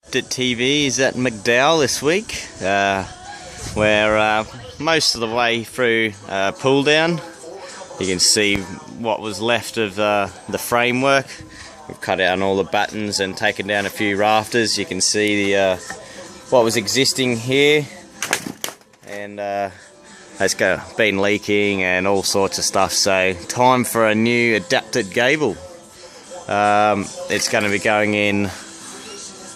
Adaptit TV is at McDowell this week. We're most of the way through pull down. You can see what was left of the framework. We've cut out all the battens and taken down a few rafters. You can see the what was existing here, and it's been leaking and all sorts of stuff. So time for a new Adaptit Gable. It's going to be going in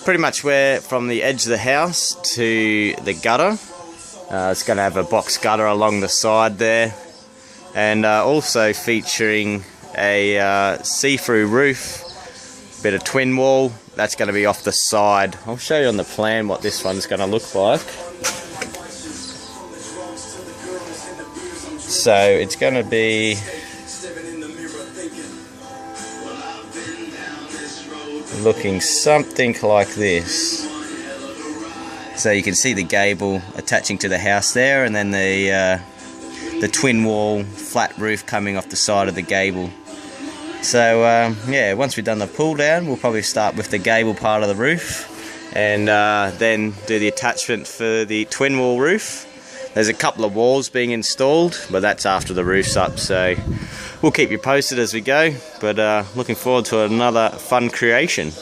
pretty much from the edge of the house to the gutter. It's going to have a box gutter along the side there, and also featuring a see-through roof, bit of twin wall. That's going to be off the side. I'll show you on the plan what this one's going to look like. So it's going to be looking something like this. So you can see the gable attaching to the house there, and then the twin wall flat roof coming off the side of the gable. So yeah, once we've done the pull down, we'll probably start with the gable part of the roof, and then do the attachment for the twin wall roof. There's a couple of walls being installed, but that's after the roof's up, so we'll keep you posted as we go. But looking forward to another fun creation.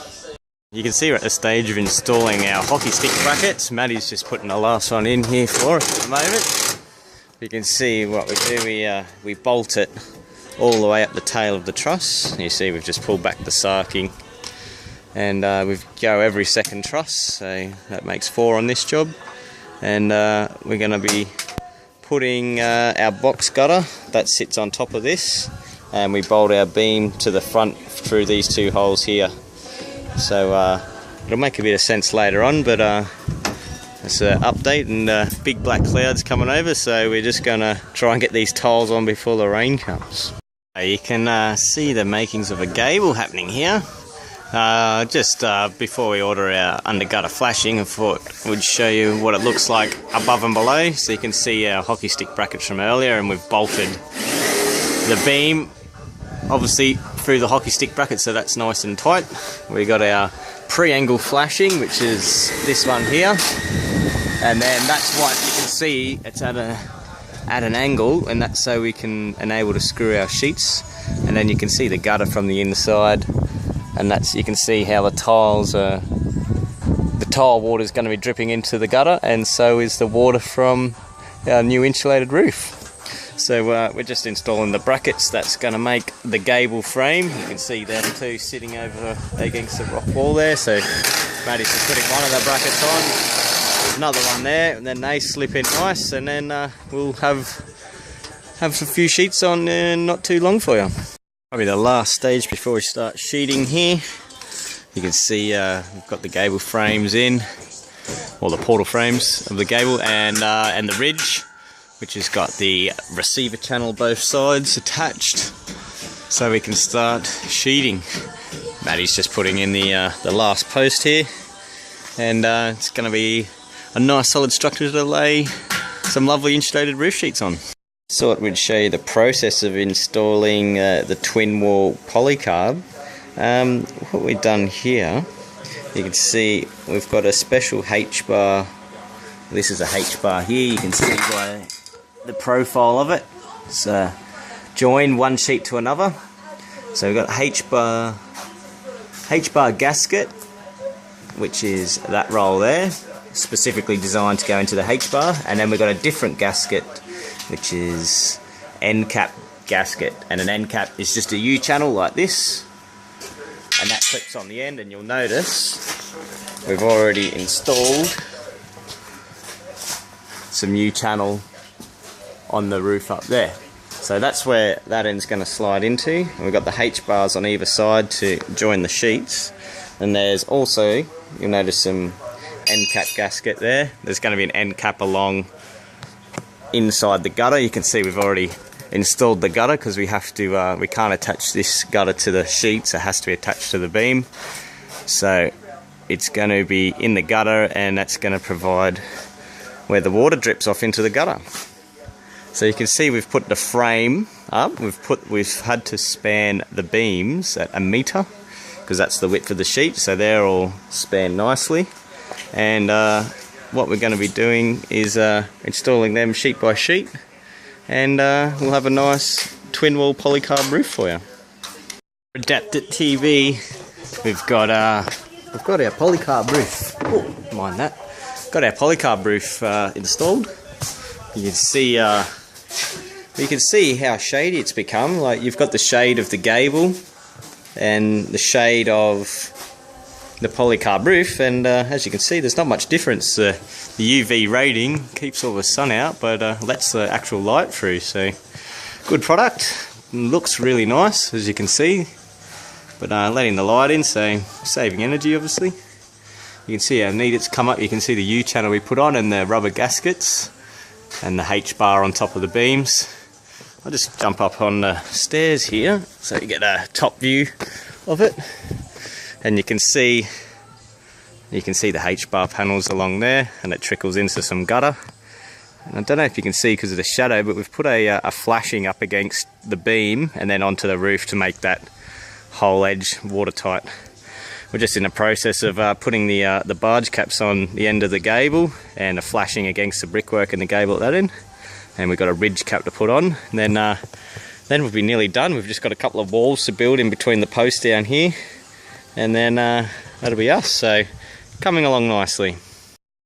You can see we're at the stage of installing our hockey stick brackets. Maddie's just putting the last one in here for us at the moment. You can see what we do, we bolt it all the way up the tail of the truss. You see we've just pulled back the sarking, and we go every second truss, so that makes 4 on this job. And we're going to be putting our box gutter that sits on top of this, and we bolt our beam to the front through these 2 holes here. So it'll make a bit of sense later on, but it's an update, and big black clouds coming over, so we're just going to try and get these tiles on before the rain comes. You can see the makings of a gable happening here. Just before we order our under gutter flashing, I thought we'd show you what it looks like above and below. So you can see our hockey stick brackets from earlier, and we've bolted the beam obviously through the hockey stick bracket, so that's nice and tight. We got our pre-angle flashing, which is this one here, and then that's what you can see. It's at an angle, and that's so we can enable to screw our sheets. And then you can see the gutter from the inside, and that's, you can see how the tiles are, the tile water is going to be dripping into the gutter, and so is the water from our new insulated roof. So we're just installing the brackets that's going to make the gable frame. You can see them two sitting over against the rock wall there. So Maddie's just putting one of the brackets on, another one there, and then they slip in nice, and then we'll have a few sheets on not too long for you. Probably the last stage before we start sheeting here. You can see we've got the gable frames in, or the portal frames of the gable, and the ridge, which has got the receiver channel both sides attached, so we can start sheeting. Maddie's just putting in the last post here, and it's going to be a nice solid structure to lay some lovely insulated roof sheets on. Thought we'd show you the process of installing the twin wall polycarb. What we've done here, you can see we've got a special H-bar. This is a H-bar here, you can see by the profile of it. It's join one sheet to another. So we've got H-bar gasket, which is that roll there, specifically designed to go into the H-bar, and then we've got a different gasket, which is end cap gasket, and an end cap is just a U-channel like this, and that clips on the end. And you'll notice we've already installed some U-channel on the roof up there, so that's where that end's going to slide into. And we've got the H-bars on either side to join the sheets, and there's also, you'll notice, some end cap gasket there. There's going to be an end cap along inside the gutter. You can see we've already installed the gutter, because we have to we can't attach this gutter to the sheets, it has to be attached to the beam. So it's going to be in the gutter, and that's going to provide where the water drips off into the gutter. So you can see we've put the frame up, we've had to span the beams at 1 metre. because that's the width of the sheet, so they're all spanned nicely. And what we're going to be doing is installing them sheet by sheet, and we'll have a nice twin wall polycarb roof for you. Adaptit TV, we've got our polycarb roof. Oh, mind that. Got our polycarb roof installed. You can see how shady it's become. Like, you've got the shade of the Gable and the shade of the polycarb roof, and as you can see, there's not much difference. The UV rating keeps all the sun out, but lets the actual light through. So, good product. Looks really nice, as you can see, but letting the light in, so saving energy, obviously. You can see how neat it's come up. You can see the U channel we put on and the rubber gaskets and the H bar on top of the beams. I'll just jump up on the stairs here so you get a top view of it. And you can see the H bar panels along there, and it trickles into some gutter. And I don't know if you can see because of the shadow, but we've put a flashing up against the beam and then onto the roof to make that whole edge watertight. We're just in the process of putting the barge caps on the end of the gable and a flashing against the brickwork and the gable at that end. And we've got a ridge cap to put on. And then we'll be nearly done. We've just got a couple of walls to build in between the posts down here, and then that'll be us. So coming along nicely.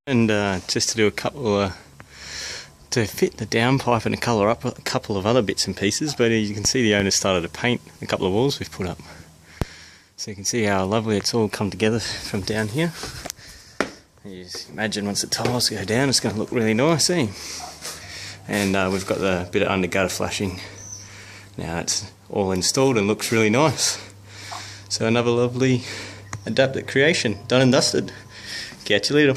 And just to do a couple to fit the downpipe and to colour up a couple of other bits and pieces, but you can see the owner started to paint a couple of walls we've put up. So you can see how lovely it's all come together from down here. You just imagine once the tiles go down, it's going to look really nice, eh? And we've got the bit of under gutter flashing. Now it's all installed and looks really nice. So another lovely Adaptit creation, done and dusted. Catch you later.